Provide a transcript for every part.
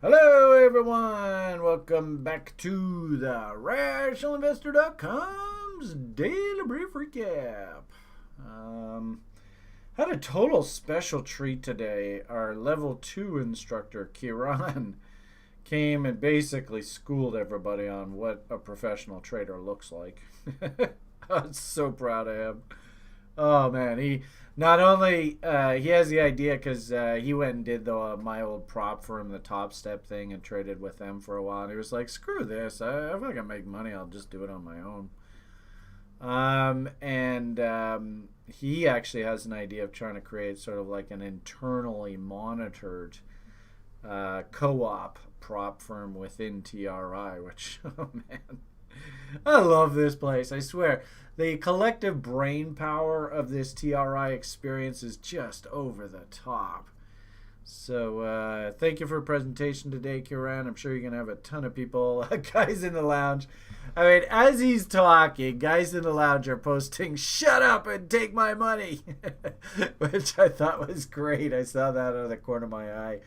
Hello, everyone. Welcome back to the RationalInvestor.com's Daily Brief Recap. Had a total special treat today. Our level 2 instructor, Kiran, came and basically schooled everybody on what a professional trader looks like. I was so proud of him. Oh man, he not only he has the idea because he went and did the my old prop firm, the Top Step thing, and traded with them for a while. And he was like, "Screw this! If I can make money, I'll just do it on my own." And he actually has an idea of trying to create sort of like an internally monitored co-op prop firm within TRI. Which, oh man, I love this place. I swear. The collective brain power of this TRI experience is just over the top. So thank you for your presentation today, Kiran. I'm sure you're going to have a ton of people, guys in the lounge. I mean, as he's talking, guys in the lounge are posting, "Shut up and take my money," which I thought was great. I saw that out of the corner of my eye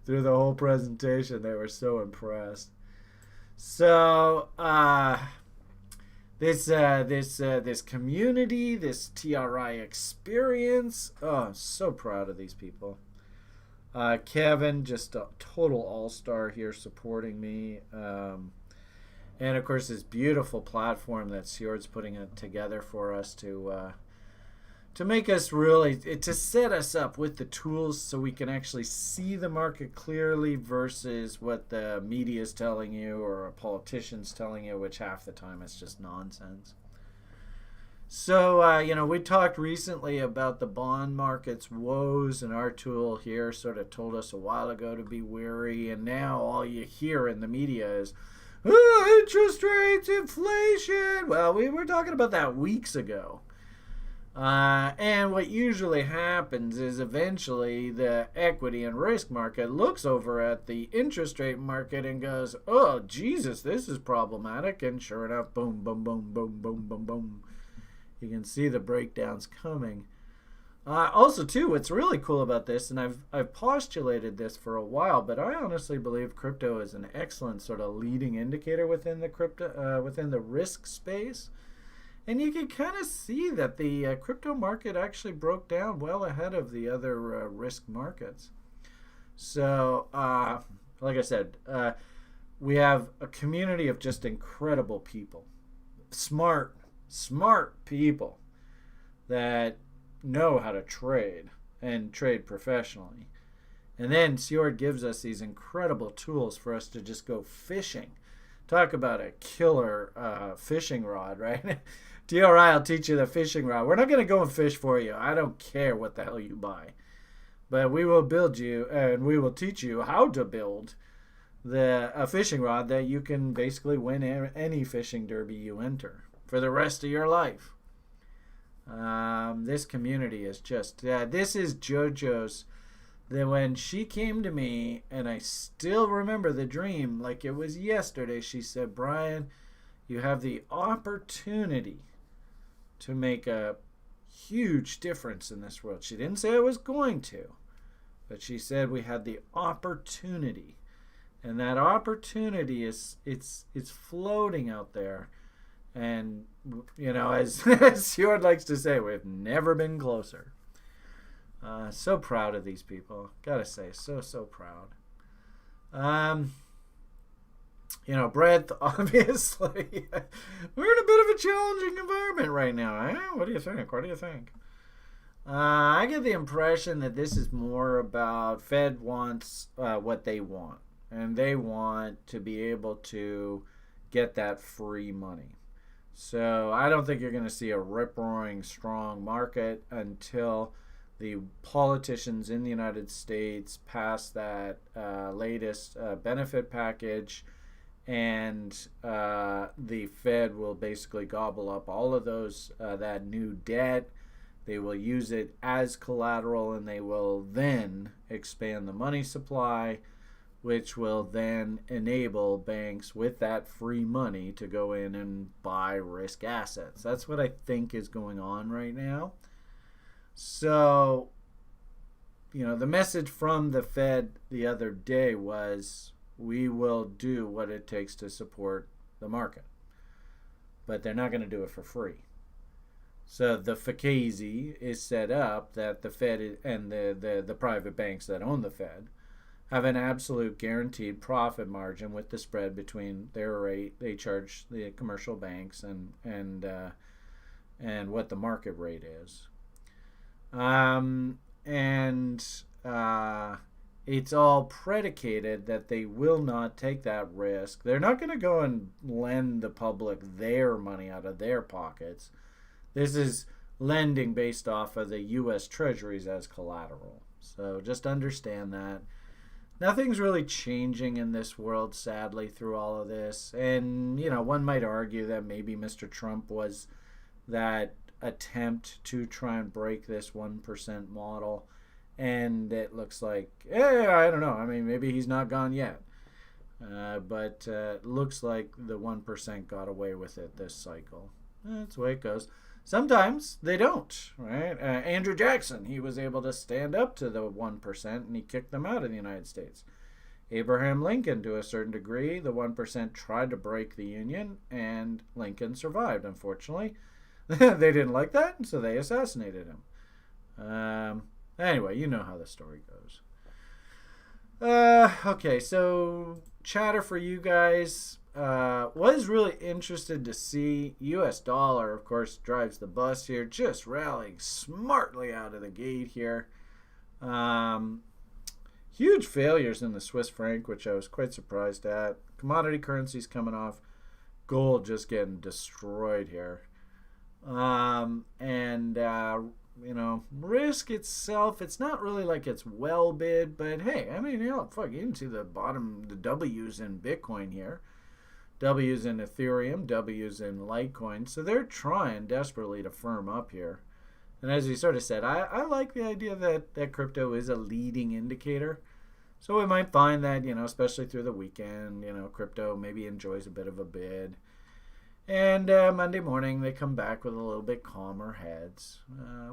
through the whole presentation. They were so impressed. So, this community, this TRI experience. Oh, I'm so proud of these people. Kevin, just a total all-star here supporting me. And of course, this beautiful platform that Sjord's putting it together for us to make us really, to set us up with the tools so we can actually see the market clearly versus what the media is telling you or a politician's telling you, which half the time it's just nonsense. So, we talked recently about the bond market's woes, and our tool here sort of told us a while ago to be wary, and now all you hear in the media is, "Oh, interest rates, inflation." Well, we were talking about that weeks ago. And what usually happens is eventually the equity and risk market looks over at the interest rate market and goes, "Oh, Jesus, this is problematic." And sure enough, boom, boom, boom, boom, boom, boom, boom. You can see the breakdowns coming. Also, too, what's really cool about this, and I've postulated this for a while, but I honestly believe crypto is an excellent sort of leading indicator within the risk space. And you can kind of see that the crypto market actually broke down well ahead of the other risk markets. So, like I said, we have a community of just incredible people, smart people that know how to trade and trade professionally. And then Sjord gives us these incredible tools for us to just go fishing. Talk about a killer fishing rod, right? DRI will teach you the fishing rod. We're not going to go and fish for you. I don't care what the hell you buy. But we will build you, and we will teach you how to build a fishing rod that you can basically win any fishing derby you enter for the rest of your life. This community is just, this is JoJo's. Then when she came to me, and I still remember the dream like it was yesterday, she said, "Brian, you have the opportunity to make a huge difference in this world." She didn't say I was going to, but she said we had the opportunity. And that opportunity is it's floating out there. And, as Stuart likes to say, we've never been closer. So proud of these people. Gotta say, so proud. Breadth, obviously. We're in a bit of a challenging environment right now. Eh? What do you think? I get the impression that this is more about Fed wants what they want. And they want to be able to get that free money. So I don't think you're going to see a rip-roaring strong market until the politicians in the United States pass that latest benefit package, and the Fed will basically gobble up all of those that new debt. They will use it as collateral, and they will then expand the money supply, which will then enable banks with that free money to go in and buy risk assets. That's what I think is going on right now. So, the message from the Fed the other day was, we will do what it takes to support the market. But they're not going to do it for free. So the FCASI is set up that the Fed and the private banks that own the Fed have an absolute guaranteed profit margin with the spread between their rate they charge the commercial banks and what the market rate is. And it's all predicated that they will not take that risk. They're not going to go and lend the public their money out of their pockets. This is lending based off of the U.S. Treasuries as collateral. So just understand that. Nothing's really changing in this world, sadly, through all of this. And, one might argue that maybe Mr. Trump was that attempt to try and break this 1% model. And it looks like, I don't know. I mean, maybe he's not gone yet. But it looks like the 1% got away with it this cycle. That's the way it goes. Sometimes they don't, right? Andrew Jackson, he was able to stand up to the 1% and he kicked them out of the United States. Abraham Lincoln, to a certain degree, the 1% tried to break the Union and Lincoln survived, unfortunately. They didn't like that, so they assassinated him. Anyway, you know how the story goes. Okay, so chatter for you guys. Was really interested to see U.S. dollar, of course, drives the bus here, just rallying smartly out of the gate here. Huge failures in the Swiss franc, which I was quite surprised at. Commodity currencies coming off. Gold just getting destroyed here. Risk itself, it's not really like it's well bid, but hey, I mean, fuck, you can see the bottom, the W's in Bitcoin here. W's in Ethereum, W's in Litecoin. So they're trying desperately to firm up here. And as we sort of said, I like the idea that crypto is a leading indicator. So we might find that, especially through the weekend, crypto maybe enjoys a bit of a bid. And Monday morning, they come back with a little bit calmer heads.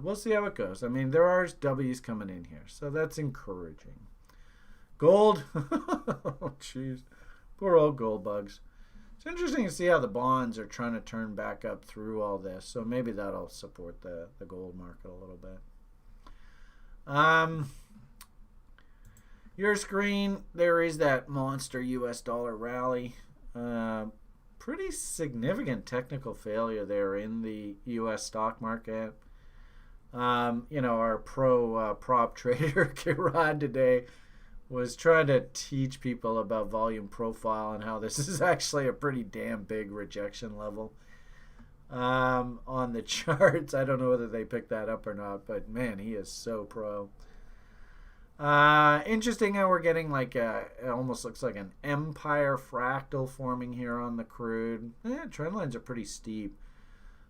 We'll see how it goes. I mean, there are W's coming in here, so that's encouraging. Gold. Oh, jeez. Poor old gold bugs. It's interesting to see how the bonds are trying to turn back up through all this. So maybe that'll support the gold market a little bit. Your screen, there is that monster US dollar rally. Pretty significant technical failure there in the U.S. stock market. Our prop trader, Kirad, today was trying to teach people about volume profile and how this is actually a pretty damn big rejection level on the charts. I don't know whether they picked that up or not, but man, he is so pro. Interesting how we're getting like it almost looks like an empire fractal forming here on the crude. Trend lines are pretty steep.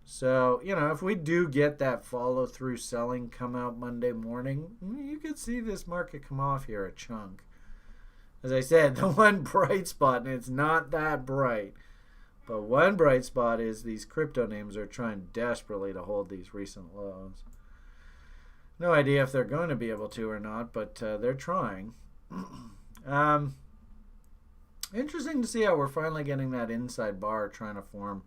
So, if we do get that follow through selling come out Monday morning, you could see this market come off here a chunk. As I said, the one bright spot, and it's not that bright, but one bright spot is these crypto names are trying desperately to hold these recent lows. No idea if they're going to be able to or not, but they're trying. Interesting to see how we're finally getting that inside bar trying to form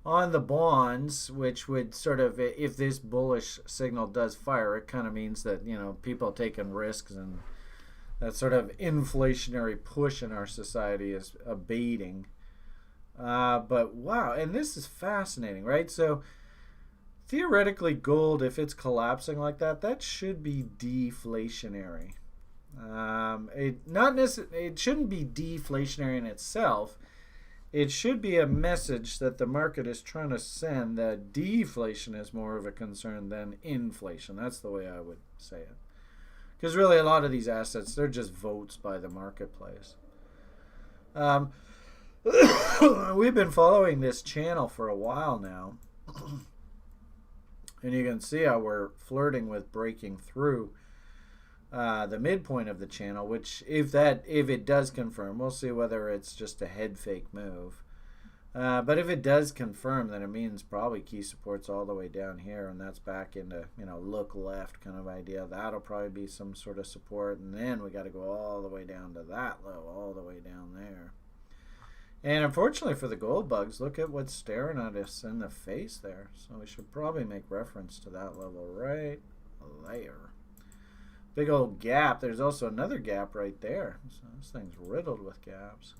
on the bonds, which would sort of, if this bullish signal does fire, it kind of means that, people taking risks and that sort of inflationary push in our society is abating. But wow, and this is fascinating, right? So theoretically, gold, if it's collapsing like that, that should be deflationary. It shouldn't be deflationary in itself. It should be a message that the market is trying to send that deflation is more of a concern than inflation. That's the way I would say it. Because really, a lot of these assets, they're just votes by the marketplace. We've been following this channel for a while now. And you can see how we're flirting with breaking through the midpoint of the channel, which if it does confirm, we'll see whether it's just a head fake move. But if it does confirm, then it means probably key support's all the way down here, and that's back into, look left kind of idea. That'll probably be some sort of support, and then we got to go all the way down to that low, all the way down there. And unfortunately for the gold bugs, look at what's staring at us in the face there. So we should probably make reference to that level right there. Big old gap. There's also another gap right there. So this thing's riddled with gaps.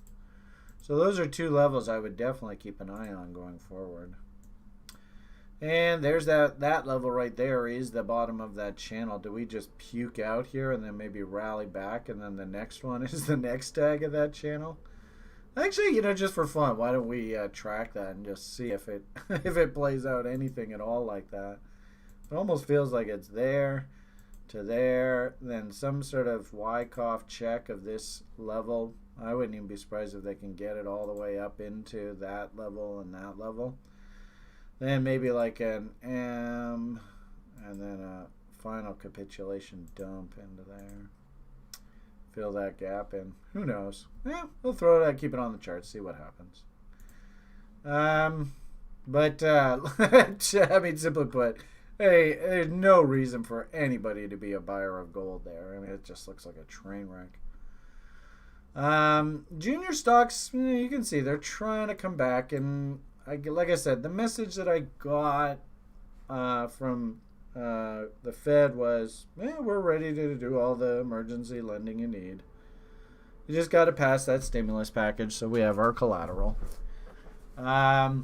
So those are two levels I would definitely keep an eye on going forward. And there's that level right there is the bottom of that channel. Do we just puke out here and then maybe rally back, and then the next one is the next tag of that channel? Actually, just for fun, why don't we track that and just see if it if it plays out anything at all like that. It almost feels like it's there to there, then some sort of Wyckoff check of this level. I wouldn't even be surprised if they can get it all the way up into that level and that level. Then maybe like an M, and then a final capitulation dump into there. Fill that gap in. Who knows? Yeah, we'll throw it out, keep it on the chart, see what happens. But I mean, simply put, hey, there's no reason for anybody to be a buyer of gold there. I mean, it just looks like a train wreck. Junior stocks, you can see they're trying to come back, and like I said, the message that I got from the Fed was, we're ready to do all the emergency lending you need. You just got to pass that stimulus package so we have our collateral. There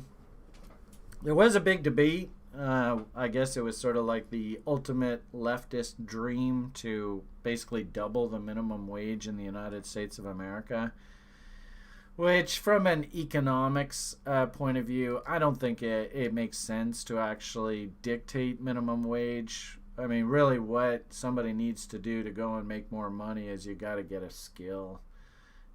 was a big debate. I guess it was sort of like the ultimate leftist dream to basically double the minimum wage in the United States of America, which from an economics point of view, I don't think it makes sense to actually dictate minimum wage. I mean, really what somebody needs to do to go and make more money is you got to get a skill.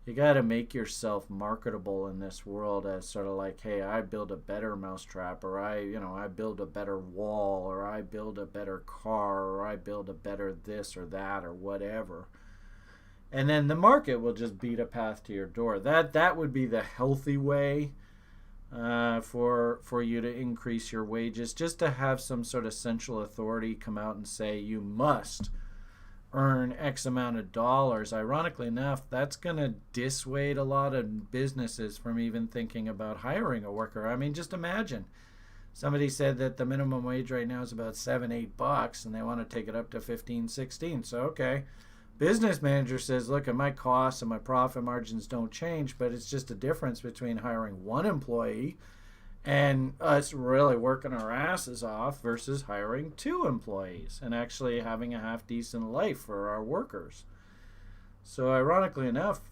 You got to make yourself marketable in this world as sort of like, hey, I build a better mousetrap, or I build a better wall, or I build a better car, or I build a better this or that or whatever. And then the market will just beat a path to your door. That would be the healthy way for you to increase your wages, just to have some sort of central authority come out and say you must earn X amount of dollars. Ironically enough, that's going to dissuade a lot of businesses from even thinking about hiring a worker. I mean, just imagine. Somebody said that the minimum wage right now is about $7-8 and they want to take it up to 15-16. So, okay. Business manager says, look, my costs and my profit margins don't change, but it's just a difference between hiring one employee and us really working our asses off versus hiring 2 employees and actually having a half decent life for our workers. So ironically enough,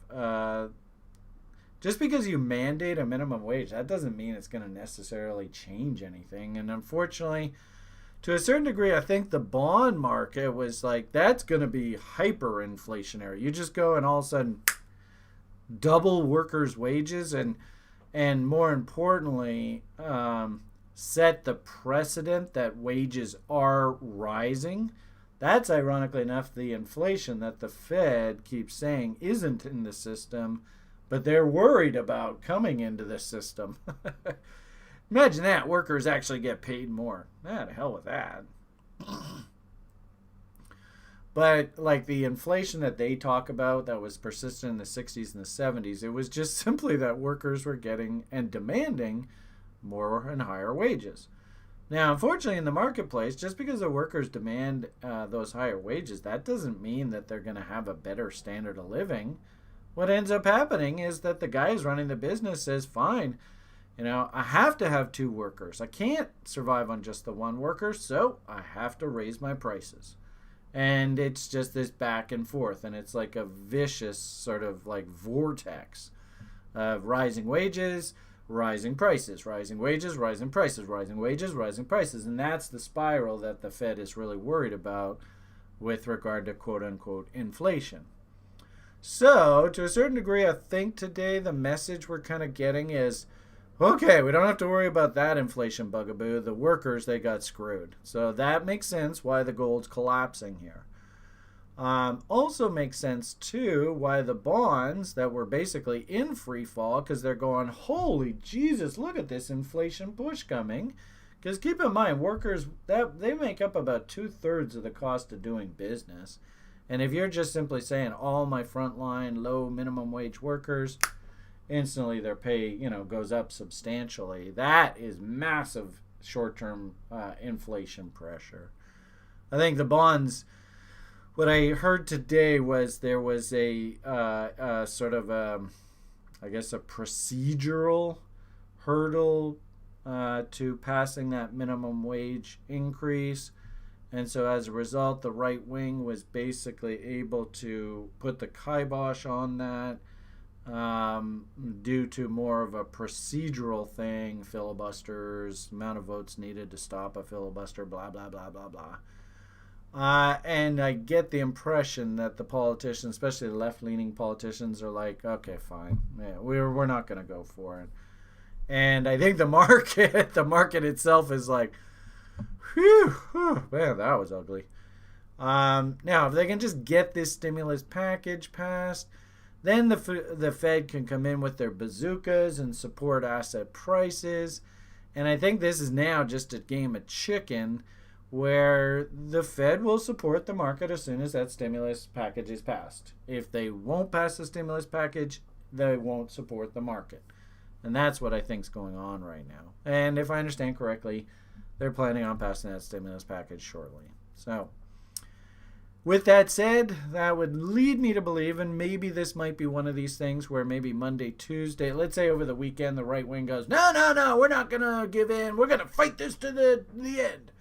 just because you mandate a minimum wage, that doesn't mean it's going to necessarily change anything. And unfortunately, to a certain degree, I think the bond market was like, that's going to be hyperinflationary. You just go and all of a sudden double workers' wages and more importantly, set the precedent that wages are rising. That's ironically enough the inflation that the Fed keeps saying isn't in the system, but they're worried about coming into the system. Imagine that, workers actually get paid more. To hell with that. But like the inflation that they talk about that was persistent in the 60s and the 70s, it was just simply that workers were getting and demanding more and higher wages. Now, unfortunately, in the marketplace, just because the workers demand those higher wages, that doesn't mean that they're going to have a better standard of living. What ends up happening is that the guy who's running the business says, fine, I have to have 2 workers. I can't survive on just the 1 worker, so I have to raise my prices. And it's just this back and forth, and it's like a vicious sort of like vortex of rising wages, rising prices, rising wages, rising prices, rising wages, rising prices. And that's the spiral that the Fed is really worried about with regard to quote-unquote inflation. So, to a certain degree, I think today the message we're kind of getting is, okay, we don't have to worry about that inflation bugaboo. The workers, they got screwed. So that makes sense why the gold's collapsing here. Also makes sense too why the bonds that were basically in free fall, because they're going, holy Jesus, look at this inflation push coming. Because keep in mind, workers, that they make up about 2/3 of the cost of doing business. And if you're just simply saying all my frontline low minimum wage workers, instantly their pay, goes up substantially. That is massive short-term inflation pressure. I think the bonds. What I heard today was there was a sort of I guess a procedural hurdle to passing that minimum wage increase. And so as a result, the right wing was basically able to put the kibosh on that due to more of a procedural thing, filibusters, amount of votes needed to stop a filibuster, blah, blah, blah, blah, blah. And I get the impression that the politicians, especially the left-leaning politicians, are like, okay, fine, yeah, we're not going to go for it. And I think the market itself is like, whew, man, that was ugly. Now, if they can just get this stimulus package passed, then the Fed can come in with their bazookas and support asset prices. And I think this is now just a game of chicken, where the Fed will support the market as soon as that stimulus package is passed. If they won't pass the stimulus package, they won't support the market. And that's what I think is going on right now. And if I understand correctly, they're planning on passing that stimulus package shortly. So, with that said, that would lead me to believe, and maybe this might be one of these things where maybe Monday, Tuesday, let's say over the weekend, the right wing goes, no, we're not going to give in. We're going to fight this to the end.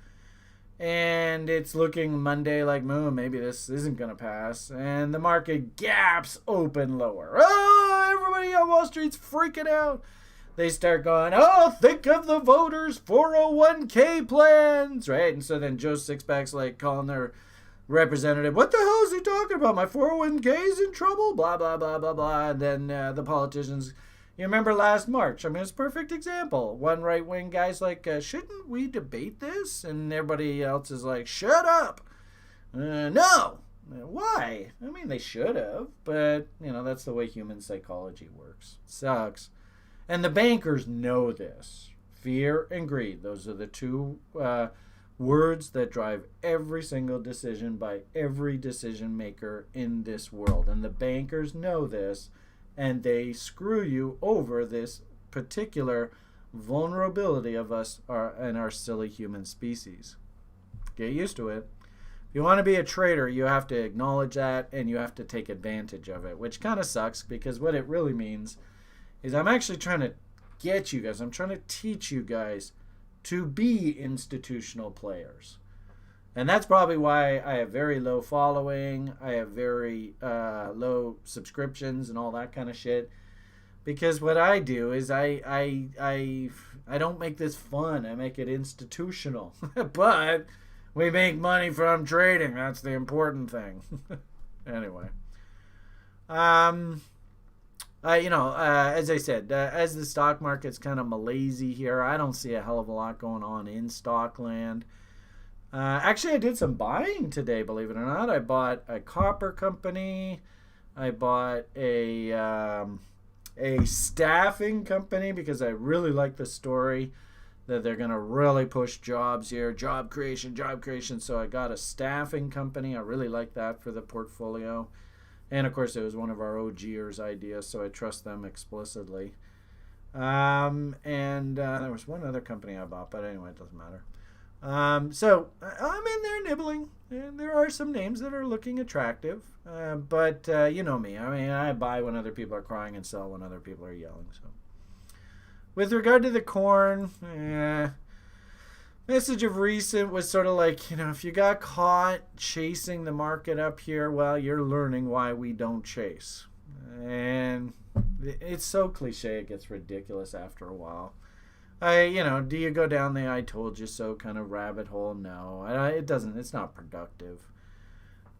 And it's looking Monday like, maybe this isn't going to pass. And the market gaps open lower. Oh, everybody on Wall Street's freaking out. They start going, oh, think of the voters' 401k plans, right? And so then Joe Sixpack's like calling their representative, what the hell is he talking about? My 401k is in trouble? Blah, blah, blah, blah, blah. And then the politicians... You remember last March? I mean, it's a perfect example. One right-wing guy's like, shouldn't we debate this? And everybody else is like, shut up. No. Why? I mean, they should have. But, that's the way human psychology works. Sucks. And the bankers know this. Fear and greed. Those are the two words that drive every single decision by every decision maker in this world. And the bankers know this. And they screw you over this particular vulnerability of us and our silly human species. Get used to it. If you want to be a trader, you have to acknowledge that and you have to take advantage of it, which kind of sucks because what it really means is I'm actually trying to get you guys, I'm trying to teach you guys to be institutional players. And that's probably why I have very low following. I have very low subscriptions and all that kind of shit. Because what I do is I don't make this fun. I make it institutional. But we make money from trading. That's the important thing. Anyway. As I said, as the stock market's kind of malaisey here, I don't see a hell of a lot going on in Stockland. Actually, I did some buying today, believe it or not. I bought a copper company. I bought a staffing company because I really like the story that they're going to really push jobs here. Job creation. So I got a staffing company. I really like that for the portfolio. And, of course, it was one of our OGers' ideas, so I trust them explicitly. And there was one other company I bought, but anyway, it doesn't matter. So I'm in there nibbling, and there are some names that are looking attractive, but you know me. I mean, I buy when other people are crying and sell when other people are yelling. So, with regard to the corn, message of recent was sort of like, if you got caught chasing the market up here, well, you're learning why we don't chase, and it's so cliche it gets ridiculous after a while. Do you go down the I told you so kind of rabbit hole? No, it doesn't. It's not productive.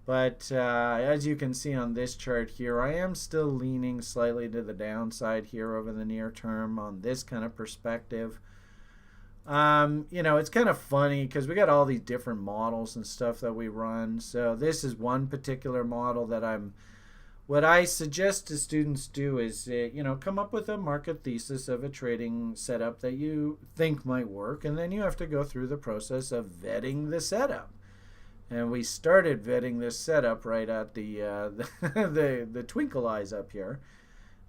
But as you can see on this chart here, I am still leaning slightly to the downside here over the near term on this kind of perspective. It's kind of funny because we got all these different models and stuff that we run. So this is one particular model that what I suggest to students do is, come up with a market thesis of a trading setup that you think might work, and then you have to go through the process of vetting the setup. And we started vetting this setup right at the twinkle eyes up here.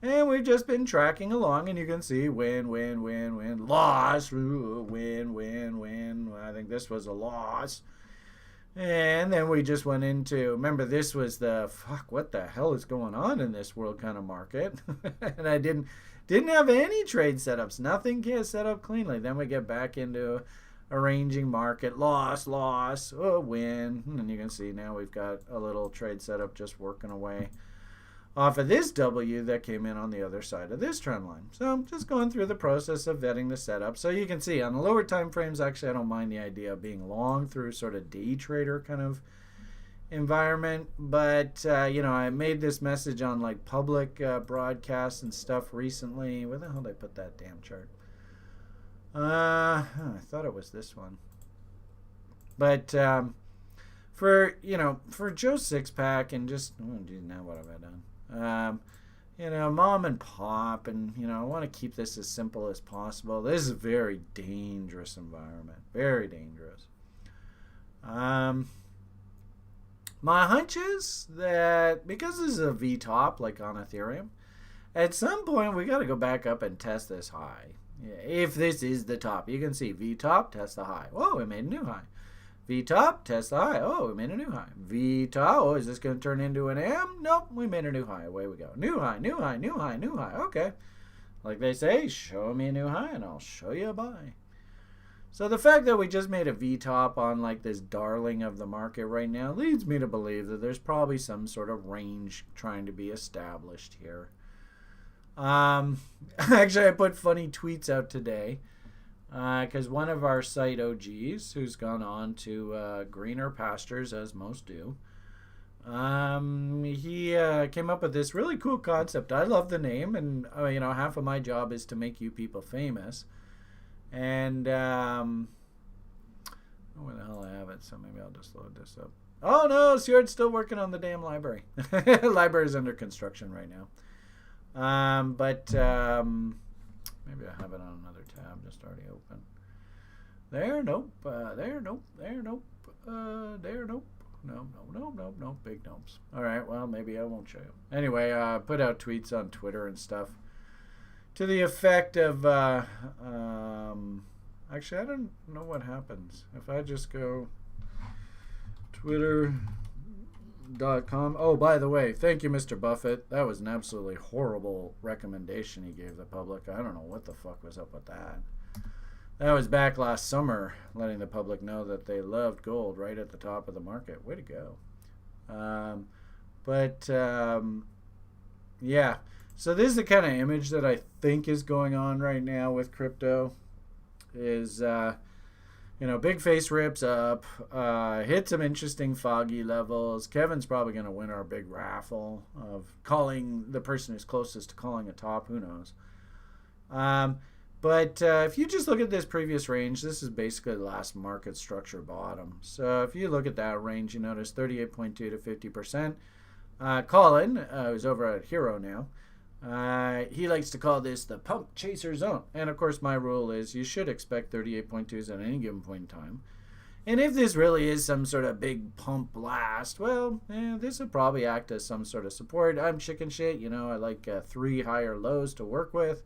And we've just been tracking along, and you can see win, win, win, win, loss, win, win, win. I think this was a loss. And then we just went into, remember, this was the, fuck, what the hell is going on in this world kind of market? And I didn't have any trade setups. Nothing gets set up cleanly. Then we get back into arranging market, loss, win. And you can see now we've got a little trade setup just working away off of this W that came in on the other side of this trend line. So just going through the process of vetting the setup. So you can see on the lower time frames, actually, I don't mind the idea of being long through sort of day trader kind of environment. But, I made this message on like public broadcasts and stuff recently. Where the hell did I put that damn chart? I thought it was this one. But for Joe Sixpack and just, now what have I done? Mom and pop, and I want to keep this as simple as possible. This is a very dangerous environment, very dangerous. My hunch is that because this is a V-top, like on Ethereum, at some point we got to go back up and test this high. If this is the top, you can see V-top, test the high. Whoa, we made a new high. V-top, test the high. Oh, we made a new high. V-top, oh, is this going to turn into an M? Nope, we made a new high. Away we go. New high, new high, new high, new high. Okay. Like they say, show me a new high and I'll show you a buy. So the fact that we just made a V-top on like this darling of the market right now leads me to believe that there's probably some sort of range trying to be established here. Actually, I put funny tweets out today. Because one of our site OGs, who's gone on to greener pastures, as most do, he came up with this really cool concept. I love the name, and half of my job is to make you people famous. And where the hell I have it? So maybe I'll just load this up. Oh no, Stuart's still working on the damn library. Library's under construction right now. Maybe I have it on another tab just already open. There, nope. There, nope. There, nope. There, nope. No. Big nopes. All right, well, maybe I won't show you. Anyway, I put out tweets on Twitter and stuff to the effect of, actually, I don't know what happens. If I just go Twitter.com. Oh, by the way, thank you, Mr. Buffett. That was an absolutely horrible recommendation he gave the public. I don't know what the fuck was up with that. That was back last summer, letting the public know that they loved gold right at the top of the market. Way to go. Yeah. So this is the kind of image that I think is going on right now with crypto. Is big face rips up, hit some interesting foggy levels. Kevin's probably going to win our big raffle of calling the person who's closest to calling a top. Who knows? But if you just look at this previous range, this is basically the last market structure bottom. So if you look at that range, you notice 38.2 to 50%. Colin, who's over at Hero now, he likes to call this the pump chaser zone. And of course, my rule is you should expect 38.2s at any given point in time. And if this really is some sort of big pump blast, well, this would probably act as some sort of support. I'm chicken shit. I like 3 higher lows to work with.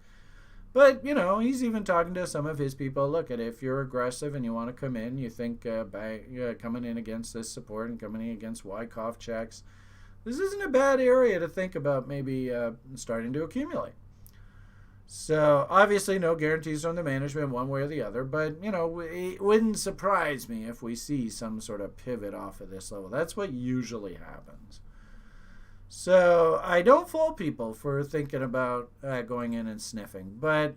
But, he's even talking to some of his people. Look, if you're aggressive and you want to come in, you think coming in against this support and coming in against Wyckoff checks, this isn't a bad area to think about maybe starting to accumulate. So, obviously, no guarantees from the management one way or the other, but, it wouldn't surprise me if we see some sort of pivot off of this level. That's what usually happens. So, I don't fault people for thinking about going in and sniffing, but,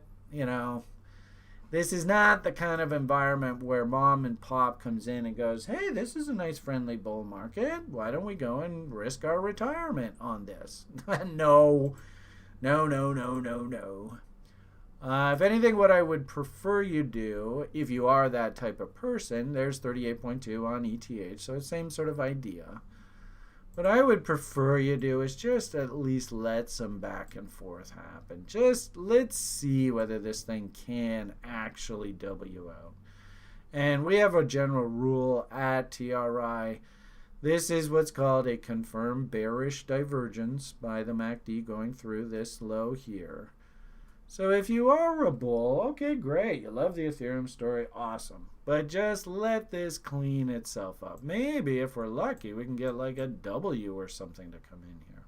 this is not the kind of environment where mom and pop comes in and goes, hey, this is a nice friendly bull market. Why don't we go and risk our retirement on this? No. If anything, what I would prefer you do, if you are that type of person, there's 38.2 on ETH, so it's the same sort of idea. What I would prefer you do is just at least let some back and forth happen. Just let's see whether this thing can actually W out. And we have a general rule at TRI. This is what's called a confirmed bearish divergence by the MACD going through this low here. So if you are a bull, okay, great. You love the Ethereum story, awesome. But just let this clean itself up. Maybe if we're lucky, we can get like a W or something to come in here.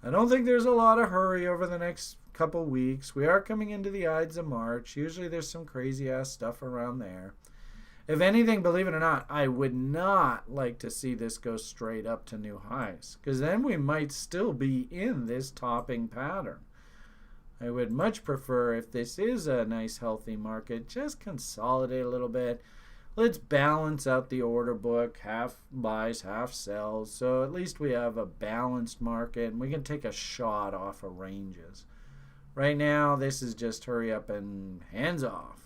I don't think there's a lot of hurry over the next couple weeks. We are coming into the Ides of March. Usually there's some crazy ass stuff around there. If anything, believe it or not, I would not like to see this go straight up to new highs, because then we might still be in this topping pattern. I would much prefer, if this is a nice healthy market, just consolidate a little bit. Let's balance out the order book, half buys, half sells, so at least we have a balanced market and we can take a shot off of ranges. Right now, this is just hurry up and hands off.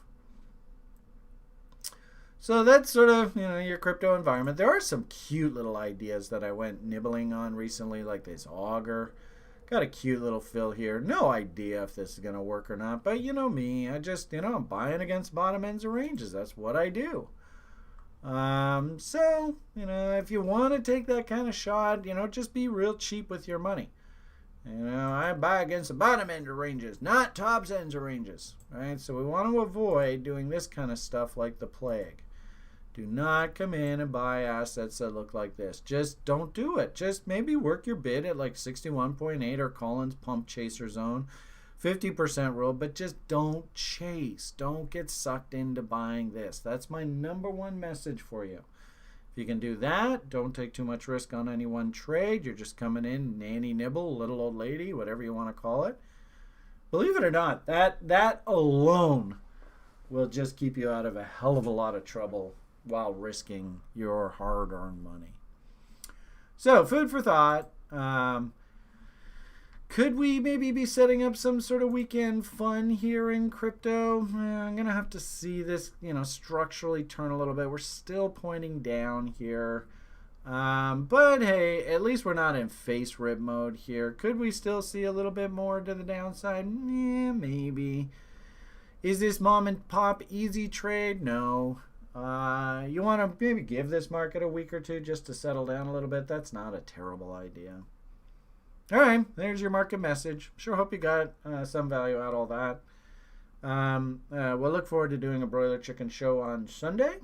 So that's sort of, your crypto environment. There are some cute little ideas that I went nibbling on recently, like this auger. Got a cute little fill here. No idea if this is going to work or not, but you know me. I just, I'm buying against bottom ends of ranges. That's what I do. So, if you want to take that kind of shot, just be real cheap with your money. I buy against the bottom end of ranges, not top ends of ranges, right? So we want to avoid doing this kind of stuff like the plague. Do not come in and buy assets that look like this. Just don't do it. Just maybe work your bid at like 61.8 or Collins pump chaser zone, 50% rule, but just don't chase. Don't get sucked into buying this. That's my number one message for you. If you can do that, don't take too much risk on any one trade. You're just coming in, nanny nibble, little old lady, whatever you want to call it. Believe it or not, that alone will just keep you out of a hell of a lot of trouble while risking your hard-earned money. So, food for thought. Could we maybe be setting up some sort of weekend fun here in crypto? I'm going to have to see this, structurally turn a little bit. We're still pointing down here. But hey, at least we're not in face rip mode here. Could we still see a little bit more to the downside? Yeah, maybe. Is this mom and pop easy trade? No. You want to maybe give this market a week or two just to settle down a little bit? That's not a terrible idea. All right, there's your market message. Sure hope you got some value out of all that. We'll look forward to doing a broiler chicken show on Sunday.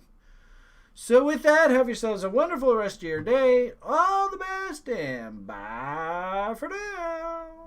So with that, have yourselves a wonderful rest of your day. All the best and bye for now.